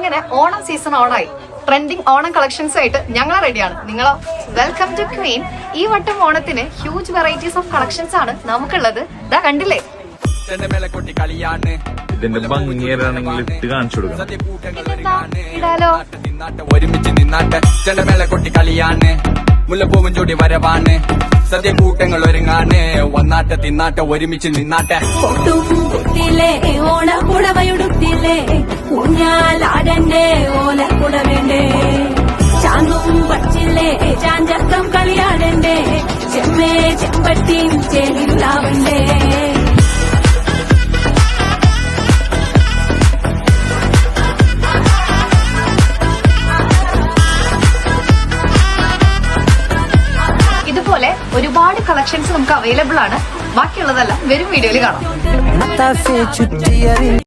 അങ്ങനെ ഓണം സീസൺ ഓണായി. Trending Onam collections ആയിട്ട് ഞങ്ങൾ റെഡിയാണ്. നിങ്ങളോ? Welcome to queen. ഈ വട്ടം ഓണത്തിന് ഹ്യൂജ് വെറൈറ്റീസ് ഓഫ് കളക്ഷൻസ് ആണ് നമുക്കുള്ളത്. ഇതാ കണ്ടില്ലേ? ഇതിന്റെ ഭംഗിയാണെങ്കിൽ ഇട്ട് കാണിച്ചു കൊടുക്കാം. ഇടാലോ. ഒരുമിച്ച് നിന്നാട്ടെ ചെണ്ടമേള കൊട്ടി കളിയാണ്, മുല്ലപ്പൂവും ചൂടി വരവാണ്, സദ്യ കൂട്ടങ്ങൾ ഒരുങ്ങാണ്, വന്നാട്ടെ തിന്നാട്ടെ ഒരുമിച്ച് നിന്നാട്ടെ. ഓണക്കുടവയുടുത്തില്ലേ ഊഞ്ഞാലാടണ്ടേ ഓലക്കുടവേണ്ടേ, ചാങ്ങും പച്ചില്ലേ ചാഞ്ചക്കം കളിയാടണ്ടേ, ചെമ്മേ ചെമ്പട്ടിയും ചേരിലാവണ്ടേ. ഇതുപോലെ ഒരുപാട് കളക്ഷൻസ് നമുക്ക് അവൈലബിൾ ആണ്. ബാക്കിയുള്ളതെല്ലാം വരും വീഡിയോയിൽ കാണാം.